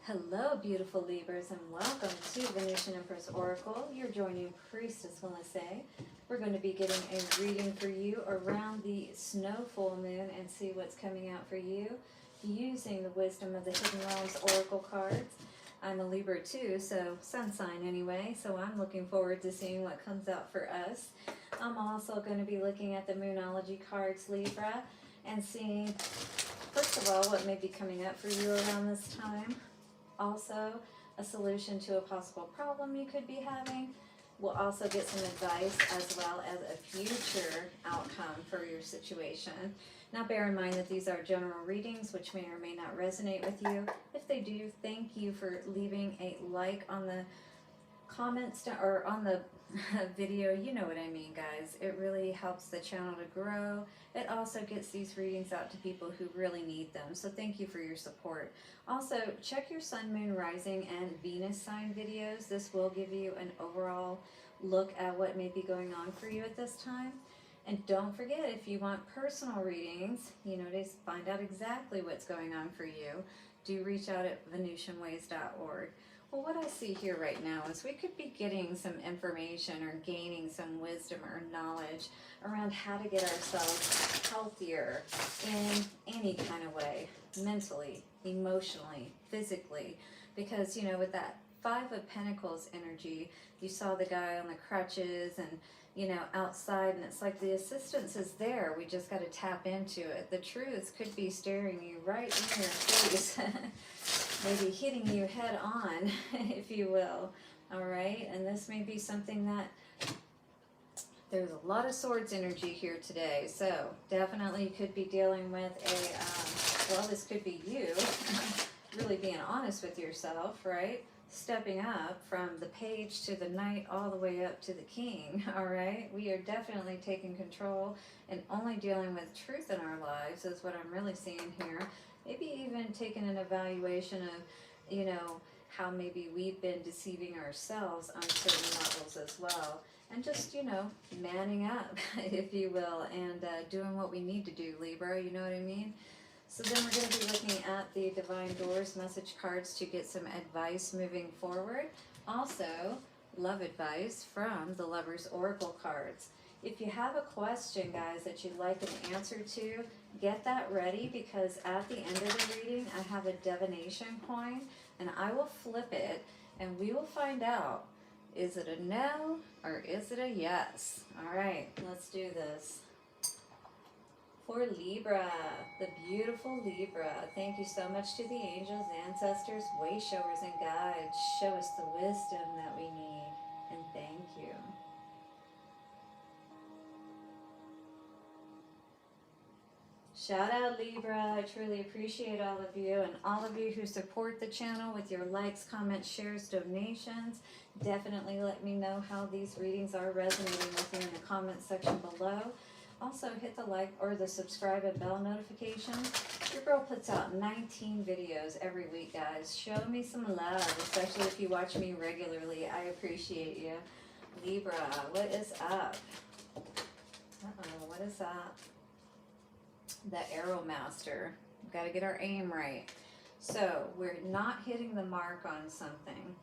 Hello, beautiful Libras, and welcome to Venusian Empress Oracle. You're joining Priestess Melissa. We're going to be getting a reading for you around the snow full moon and see what's coming out for you using the wisdom of the Hidden Realms Oracle cards. I'm a Libra too, so sun sign anyway, so I'm looking forward to seeing what comes out for us. I'm also going to be looking at the Moonology cards, Libra, and seeing, first of all, what may be coming up for you around this time. Also, a solution to a possible problem you could be having. We'll also get some advice as well as a future outcome for your situation. Now bear in mind that these are general readings which may or may not resonate with you. If they do, thank you for leaving a like on the comments or on the video. You know what I mean, guys. It really helps the channel to grow. It also gets these readings out to people who really need them, so thank you for your support. Also, check your sun, moon, rising, and Venus sign videos. This will give you an overall look at what may be going on for you at this time. And don't forget, if you want personal readings, to find out exactly what's going on for you, do reach out at VenusianWays.org. Well, what I see here right now is we could be getting some information or gaining some wisdom or knowledge around how to get ourselves healthier in any kind of way, mentally, emotionally, physically. Because, with that Five of Pentacles energy, you saw the guy on the crutches and, outside, and it's like the assistance is there. We just got to tap into it. The truth could be staring you right in your face. Maybe hitting you head on, if you will. All right, and this may be something that there's a lot of swords energy here today. So definitely you could be dealing with this could be you really being honest with yourself, right? Stepping up from the page to the knight all the way up to the king. All right, we are definitely taking control and only dealing with truth in our lives is what I'm really seeing here. Maybe even taking an evaluation of, how maybe we've been deceiving ourselves on certain levels as well. And just, manning up, if you will, and doing what we need to do, Libra, you know what I mean? So then we're going to be looking at the Divine Doors message cards to get some advice moving forward. Also, love advice from the Lover's Oracle cards. If you have a question, guys, that you'd like an answer to, get that ready, because at the end of the reading, I have a divination coin, and I will flip it, and we will find out, is it a no, or is it a yes? All right, let's do this. For Libra, the beautiful Libra, thank you so much to the angels, ancestors, way showers, and guides. Show us the wisdom that we need, and thank you. Shout out, Libra. I truly appreciate all of you, and all of you who support the channel with your likes, comments, shares, donations. Definitely let me know how these readings are resonating with you in the comment section below. Also, hit the like or the subscribe and bell notifications. Your girl puts out 19 videos every week, guys. Show me some love, especially if you watch me regularly. I appreciate you. Libra, what is up? What is up? The Arrow Master. We've got to get our aim right. So we're not hitting the mark on something.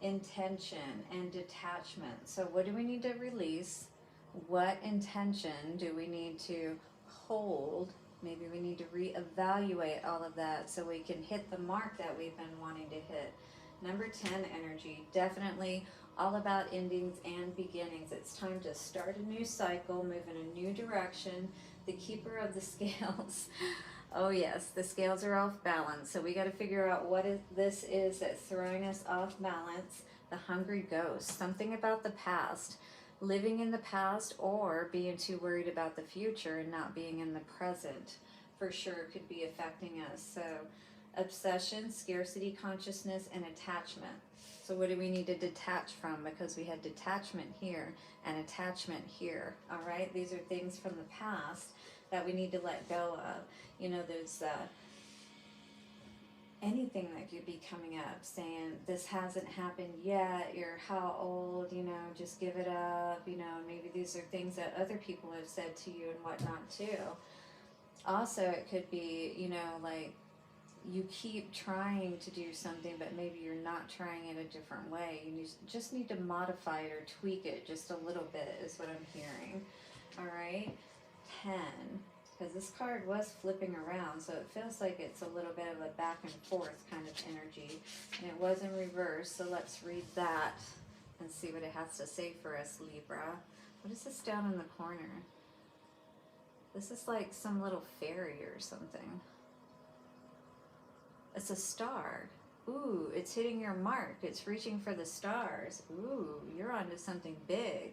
Intention and detachment. So what do we need to release? What intention do we need to hold? Maybe we need to reevaluate all of that so we can hit the mark that we've been wanting to hit. Number 10 energy, definitely all about endings and beginnings. It's time to start a new cycle, move in a new direction. The keeper of the scales. Oh yes, the scales are off balance. So we got to figure out what this is that's throwing us off balance. The hungry ghost, something about the past. Living in the past or being too worried about the future and not being in the present for sure could be affecting us. So obsession, scarcity consciousness, and attachment. So what do we need to detach from? Because we had detachment here and attachment here. All right, these are things from the past that we need to let go of. There's anything that could be coming up saying this hasn't happened yet, you're how old, just give it up, maybe these are things that other people have said to you and whatnot too. Also, it could be, like you keep trying to do something, but maybe you're not trying it a different way. Just need to modify it or tweak it just a little bit is what I'm hearing. All right, 10, because this card was flipping around, so it feels like it's a little bit of a back and forth kind of energy, and it was in reverse. So let's read that and see what it has to say for us, Libra. What is this down in the corner? This is like some little fairy or something. It's a star. Ooh, it's hitting your mark. It's reaching for the stars. Ooh, you're onto something big.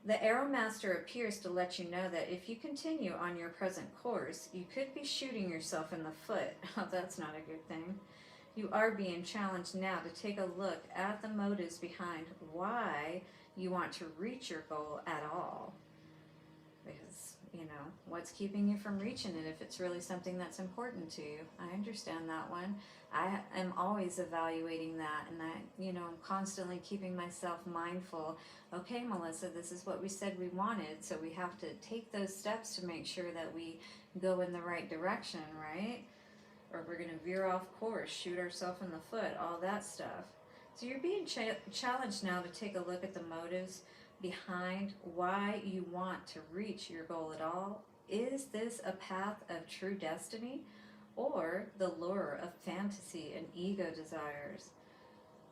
The Arrow Master appears to let you know that if you continue on your present course, you could be shooting yourself in the foot. Oh, that's not a good thing. You are being challenged now to take a look at the motives behind why you want to reach your goal at all. Because, what's keeping you from reaching it if it's really something that's important to you? I understand that one. I am always evaluating that, and I'm constantly keeping myself mindful. Okay, Melissa, this is what we said we wanted, so we have to take those steps to make sure that we go in the right direction, right? Or we're going to veer off course, shoot ourselves in the foot, all that stuff. So you're being challenged now to take a look at the motives behind why you want to reach your goal at all. Is this a path of true destiny or the lure of fantasy and ego desires?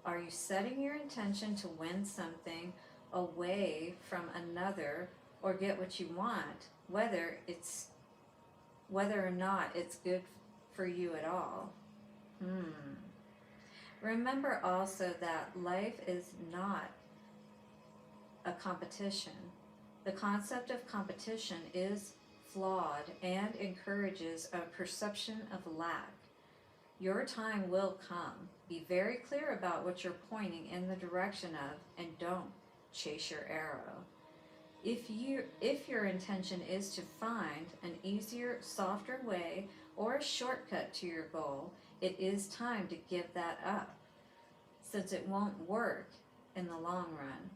Are you setting your intention to win something away from another or get what you want, whether or not it's good for you at all? Remember also that life is not a competition. The concept of competition is flawed and encourages a perception of lack. Your time will come. Be very clear about what you're pointing in the direction of, and don't chase your arrow. If your intention is to find an easier, softer way or a shortcut to your goal, it is time to give that up, since it won't work in the long run.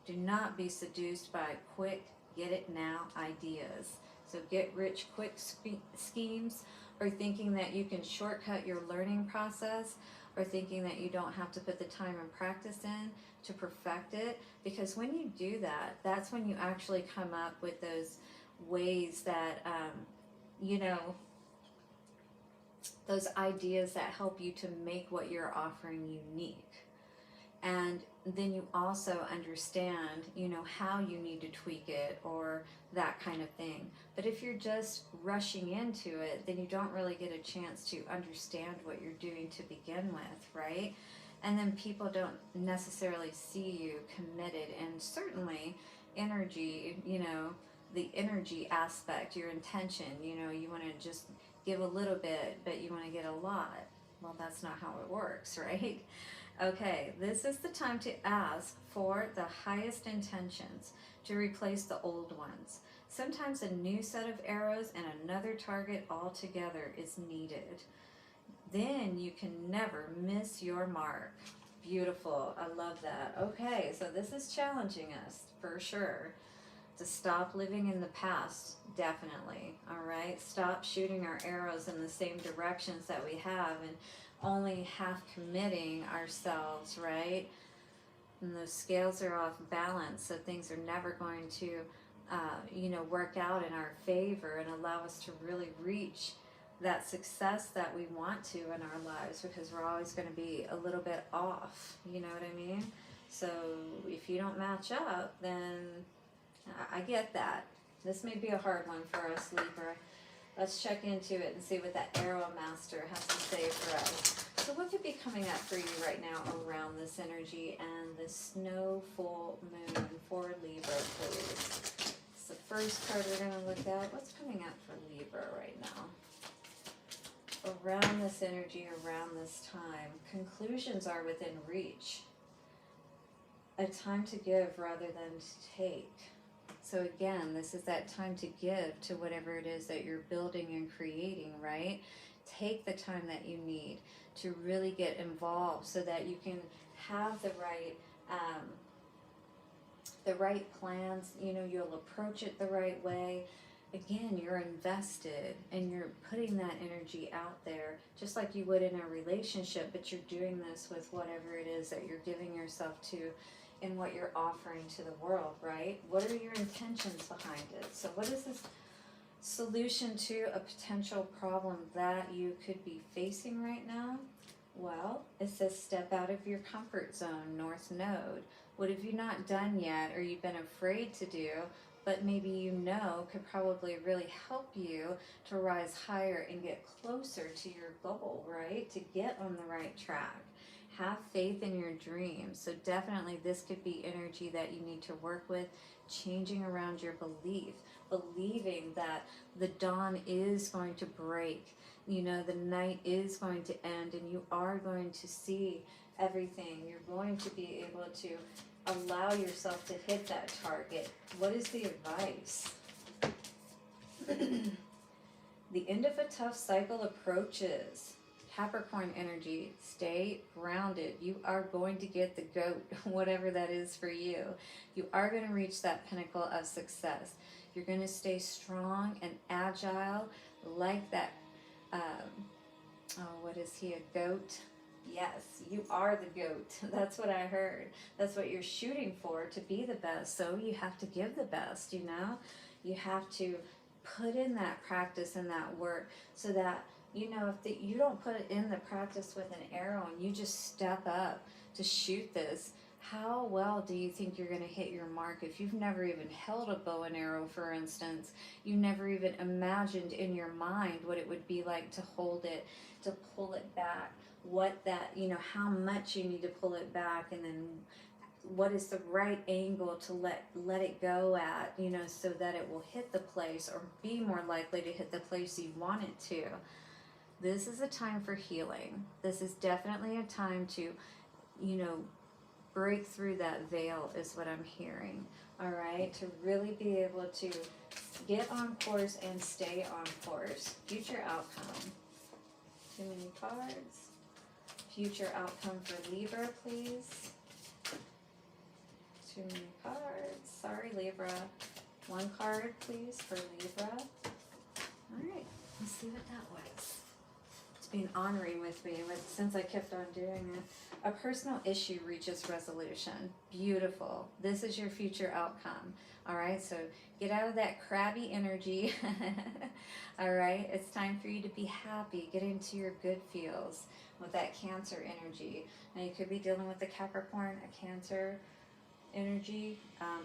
Do not be seduced by quick, get-it-now ideas. So get-rich-quick schemes, or thinking that you can shortcut your learning process, or thinking that you don't have to put the time and practice in to perfect it. Because when you do that, that's when you actually come up with those ways that, those ideas that help you to make what you're offering unique. And then you also understand, how you need to tweak it or that kind of thing. But if you're just rushing into it, then you don't really get a chance to understand what you're doing to begin with, right? And then people don't necessarily see you committed. And certainly energy, the energy aspect, your intention, you want to just give a little bit, but you want to get a lot. Well, that's not how it works, right? Okay, this is the time to ask for the highest intentions to replace the old ones. Sometimes a new set of arrows and another target altogether is needed. Then you can never miss your mark. Beautiful. I love that. Okay, so this is challenging us for sure. To stop living in the past, definitely. All right, stop shooting our arrows in the same directions that we have and only half committing ourselves, right? And those scales are off balance, so things are never going to work out in our favor and allow us to really reach that success that we want to in our lives, because we're always going to be a little bit off, you know what I mean? So if you don't match up, then I get that. This may be a hard one for us, Libra. Let's check into it and see what that Arrow Master has to say for us. So what could be coming up for you right now around this energy and the snow full moon for Libra, please? It's the first card we're going to look at. What's coming up for Libra right now? Around this energy, around this time, conclusions are within reach. A time to give rather than to take. So again, this is that time to give to whatever it is that you're building and creating, right? Take the time that you need to really get involved so that you can have the right plans. You'll approach it the right way. again, you're invested and you're putting that energy out there just like you would in a relationship, but you're doing this with whatever it is that you're giving yourself to and what you're offering to the world, right? What are your intentions behind it? So what is this solution to a potential problem that you could be facing right now? Well, it says step out of your comfort zone, North Node. What have you not done yet or you've been afraid to do, but maybe you know could probably really help you to rise higher and get closer to your goal, right? To get on the right track. Have faith in your dreams. So definitely this could be energy that you need to work with, changing around your belief, believing that the dawn is going to break, you know, the night is going to end and you are going to see everything. You're going to be able to allow yourself to hit that target. What is the advice? The end of a tough cycle approaches. Capricorn energy, stay grounded. You are going to get the goat, whatever that is for you. You are going to reach that pinnacle of success. You're going to stay strong and agile like that. What is he, a goat? Yes, you are the goat. That's what I heard. That's what you're shooting for, to be the best. So you have to give the best, you know? You have to put in that practice and that work so that, you know, if you don't put it in the practice with an arrow and you just step up to shoot this, how well do you think you're going to hit your mark? If you've never even held a bow and arrow, for instance, you never even imagined in your mind what it would be like to hold it, to pull it back, what that, you know, how much you need to pull it back, and then what is the right angle to let it go at, you know, so that it will hit the place or be more likely to hit the place you want it to. This is a time for healing. This is definitely a time to, you know, break through that veil is what I'm hearing. All right, to really be able to get on course and stay on course. Future outcome. Too many cards. Future outcome for Libra, please. Too many cards. Sorry, Libra. One card, please, for Libra. All right, let's see what that was. It's been honoring with me since I kept on doing it. A personal issue reaches resolution. Beautiful. This is your future outcome. All right, so get out of that crabby energy. All right, it's time for you to be happy. Get into your good feels with that Cancer energy. Now, you could be dealing with the Capricorn, a Cancer energy.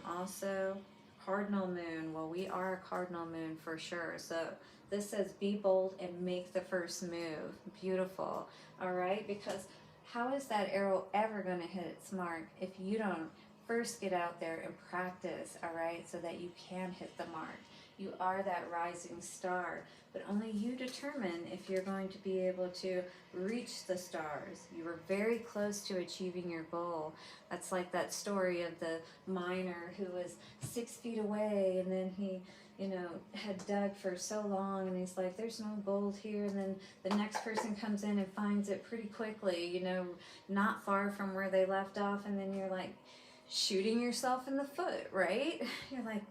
Also, Cardinal Moon. Well, we are a Cardinal Moon for sure. So this says be bold and make the first move. Beautiful. All right, because how is that arrow ever going to hit its mark if you don't first get out there and practice, all right, so that you can hit the mark? You are that rising star, but only you determine if you're going to be able to reach the stars. You were very close to achieving your goal. That's like that story of the miner who was 6 feet away, and then he, you know, had dug for so long, and he's like, there's no gold here, and then the next person comes in and finds it pretty quickly, you know, not far from where they left off, and then you're like shooting yourself in the foot, right? You're like,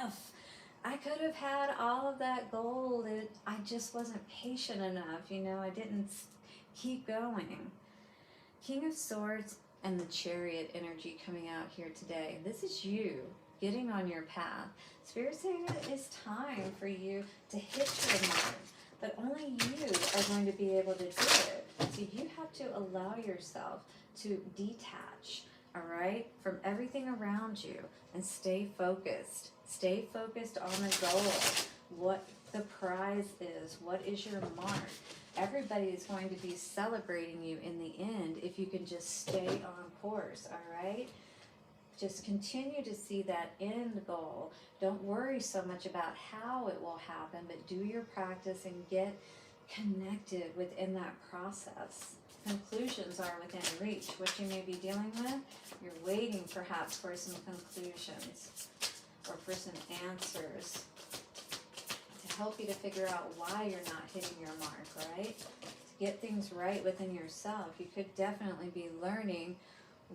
F, I could have had all of that gold. I just wasn't patient enough, you know, I didn't keep going. King of Swords and the Chariot energy coming out here today. This is you getting on your path. Spirit saying it is time for you to hit your mark, but only you are going to be able to do it. So you have to allow yourself to detach, all right, from everything around you and stay focused. Stay focused on the goal, what the prize is, what is your mark. Everybody is going to be celebrating you in the end if you can just stay on course, all right? Just continue to see that end goal. Don't worry so much about how it will happen, but do your practice and get connected within that process. Conclusions are within reach. What you may be dealing with, you're waiting perhaps for some conclusions or for some answers to help you to figure out why you're not hitting your mark, right? To get things right within yourself. You could definitely be learning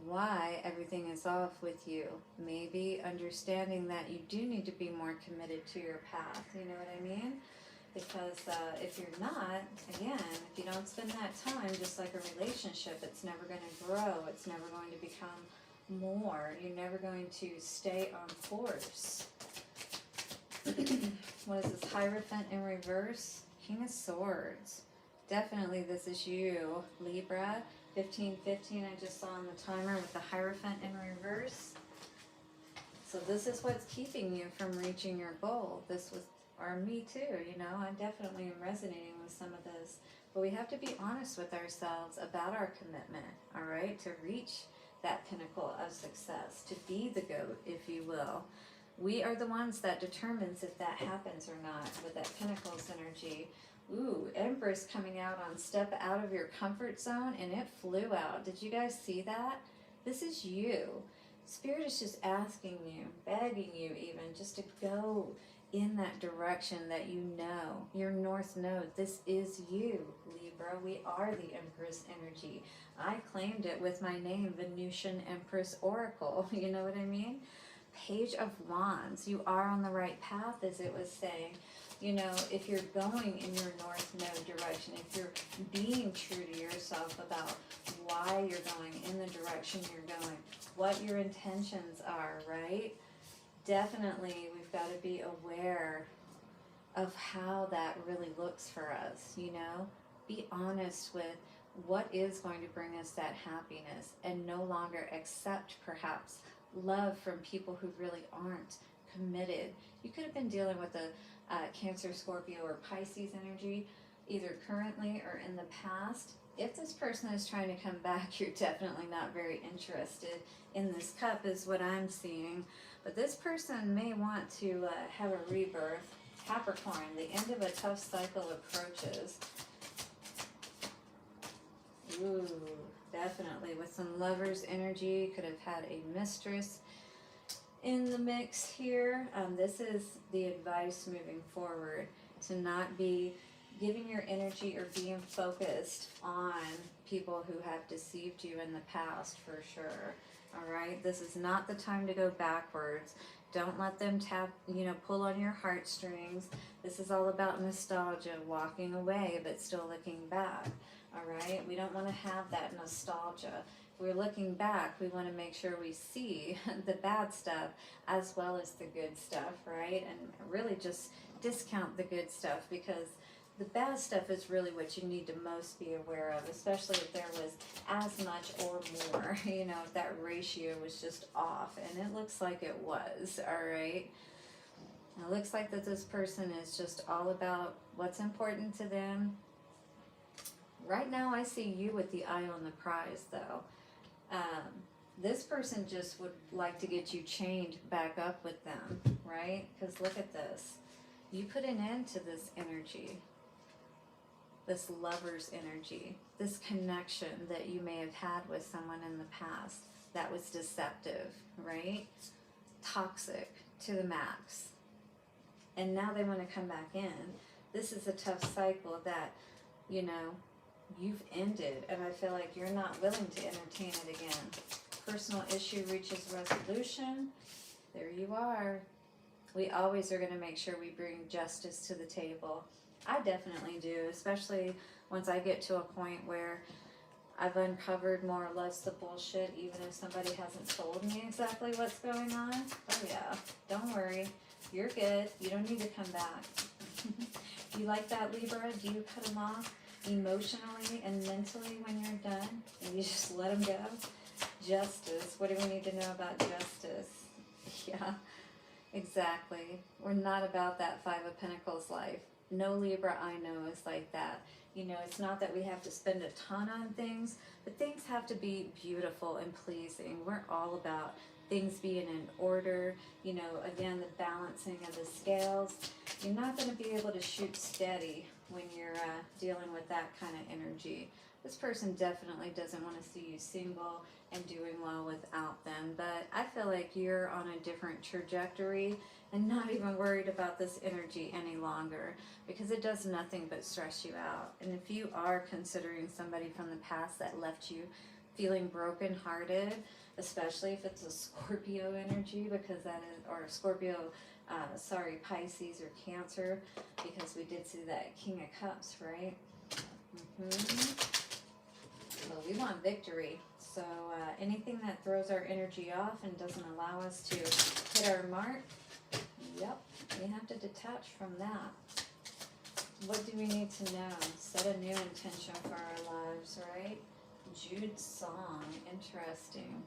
why everything is off with you. Maybe understanding that you do need to be more committed to your path. You know what I mean? Because if you're not, again, if you don't spend that time, just like a relationship, it's never going to grow. It's never going to become more. You're never going to stay on course. What is this? Hierophant in reverse? King of Swords. Definitely this is you, Libra. 1515 I just saw on the timer with the Hierophant in reverse. So this is what's keeping you from reaching your goal. This was, or me too, you know, I definitely am resonating with some of this. But we have to be honest with ourselves about our commitment, all right, to reach that pinnacle of success, to be the GOAT, if you will. We are the ones that determines if that happens or not with that Pentacles energy. Ooh, Empress coming out on step out of your comfort zone, and it flew out. Did you guys see that? This is you. Spirit is just asking you, begging you even, just to go in that direction that you know, your North Node. This is you, Libra. We are the Empress energy. I claimed it with my name, Venusian Empress Oracle. You know what I mean? Page of Wands. You are on the right path, as it was saying. You know, if you're going in your North Node direction, if you're being true to yourself about why you're going in the direction you're going, what your intentions are, right? Definitely, we've got to be aware of how that really looks for us, you know? Be honest with what is going to bring us that happiness, and no longer accept, perhaps, love from people who really aren't committed. You could have been dealing with a Cancer, Scorpio, or Pisces energy, either currently or in the past. If this person is trying to come back, you're definitely not very interested in this cup, is what I'm seeing. But this person may want to have a rebirth. Capricorn, the end of a tough cycle approaches. Ooh, definitely. With some Lovers energy, could have had a mistress in the mix here. This is the advice moving forward, to not be giving your energy or being focused on people who have deceived you in the past, for sure. All right, this is not the time to go backwards. Don't let them pull on your heartstrings. This is all about nostalgia, walking away but still looking back. All right, we don't want to have that nostalgia. If we're looking back, we want to make sure we see the bad stuff as well as the good stuff, right? And really just discount the good stuff, because the bad stuff is really what you need to most be aware of, especially if there was as much or more, you know, if that ratio was just off, and it looks like it was, all right? It looks like that this person is just all about what's important to them. Right now, I see you with the eye on the prize, though. This person just would like to get you chained back up with them, right? Because look at this. You put an end to this energy, this lover's energy, this connection that you may have had with someone in the past that was deceptive, right? Toxic to the max. And now they want to come back in. This is a tough cycle that, you know, you've ended, and I feel like you're not willing to entertain it again. Personal issue reaches resolution. There you are. We always are going to make sure we bring justice to the table. I definitely do, especially once I get to a point where I've uncovered more or less the bullshit, even if somebody hasn't told me exactly what's going on. Oh yeah, don't worry. You're good. You don't need to come back. You like that, Libra? Do you cut them off emotionally and mentally when you're done? And you just let them go? Justice. What do we need to know about justice? Yeah, exactly. We're not about that Five of Pentacles life. No Libra I know is like that. You know, it's not that we have to spend a ton on things, but things have to be beautiful and pleasing. We're all about things being in order. You know, again, the balancing of the scales. You're not going to be able to shoot steady when you're dealing with that kind of energy. This person definitely doesn't want to see you single and doing well without them, but I feel like you're on a different trajectory and not even worried about this energy any longer, because it does nothing but stress you out. And if you are considering somebody from the past that left you feeling brokenhearted, especially if it's a Scorpio energy, because that is, or Scorpio, Pisces or Cancer, because we did see that King of Cups, right? Well, we want victory. So anything that throws our energy off and doesn't allow us to hit our mark, yep, we have to detach from that. What do we need to know? Set a new intention for our lives, right? Jude's song, interesting.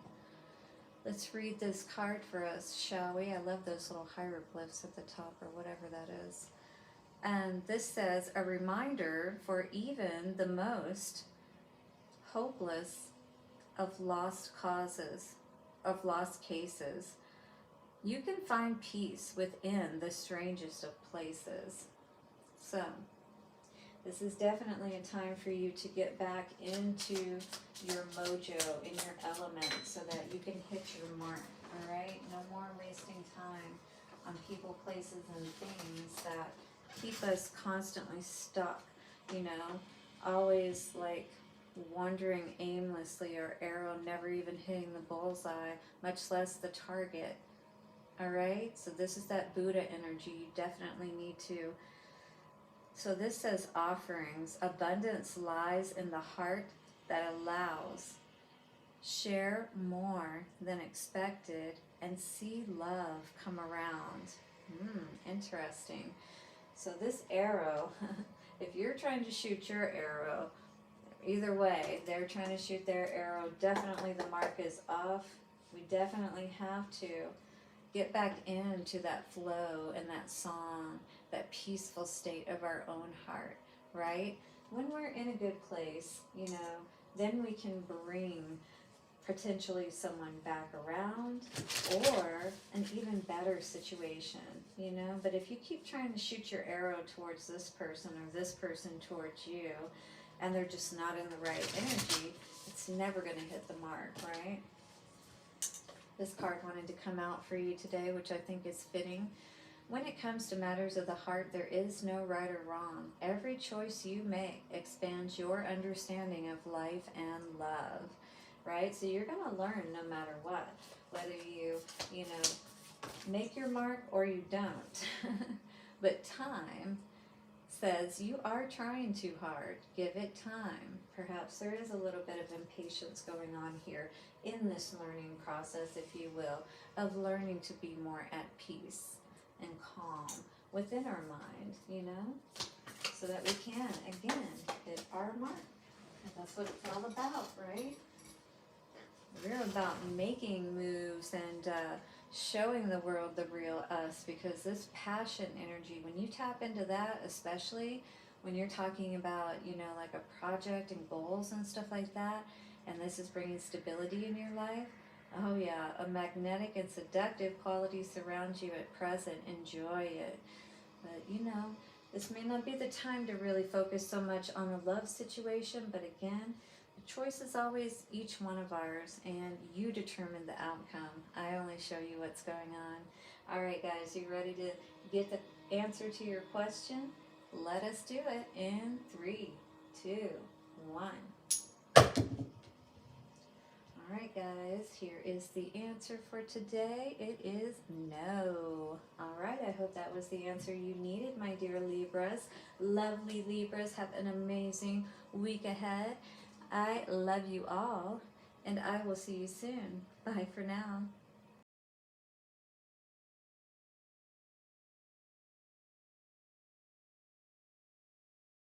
Let's read this card for us, shall we? I love those little hieroglyphs at the top, or whatever that is. And this says, a reminder for even the most hopeless of lost causes, of lost cases. You can find peace within the strangest of places. So, this is definitely a time for you to get back into your mojo, in your element, so that you can hit your mark, all right? No more wasting time on people, places, and things that keep us constantly stuck, you know, always like wandering aimlessly, or arrow never even hitting the bullseye, much less the target, all right? So this is that Buddha energy. You definitely need to. So this says offerings. Abundance lies in the heart that allows. Share more than expected and see love come around. Interesting. So this arrow, if you're trying to shoot your arrow, either way, they're trying to shoot their arrow, definitely the mark is off. We definitely have to get back into that flow and that song, that peaceful state of our own heart, right? When we're in a good place, you know, then we can bring potentially someone back around, or an even better situation, you know. But if you keep trying to shoot your arrow towards this person or this person towards you, and they're just not in the right energy, it's never going to hit the mark, right? This card wanted to come out for you today, which I think is fitting. When it comes to matters of the heart, there is no right or wrong. Every choice you make expands your understanding of life and love, right? So you're going to learn no matter what, whether you make your mark or you don't. But time says you are trying too hard. Give it time. Perhaps there is a little bit of impatience going on here in this learning process, if you will, of learning to be more at peace and calm within our mind, you know, so that we can, again, hit our mark. And that's what it's all about, right? We're about making moves and showing the world the real us, because this passion energy, when you tap into that, especially when you're talking about, you know, like a project and goals and stuff like that, and this is bringing stability in your life, oh yeah, a magnetic and seductive quality surrounds you at present. Enjoy it. But you know, this may not be the time to really focus so much on the love situation, but again, the choice is always each one of ours, and you determine the outcome. I only show you what's going on. All right, guys, you ready to get the answer to your question? Let us do it in 3, 2, 1. Alright guys, here is the answer for today. It is no. Alright, I hope that was the answer you needed, my dear Libras. Lovely Libras, have an amazing week ahead. I love you all, and I will see you soon. Bye for now.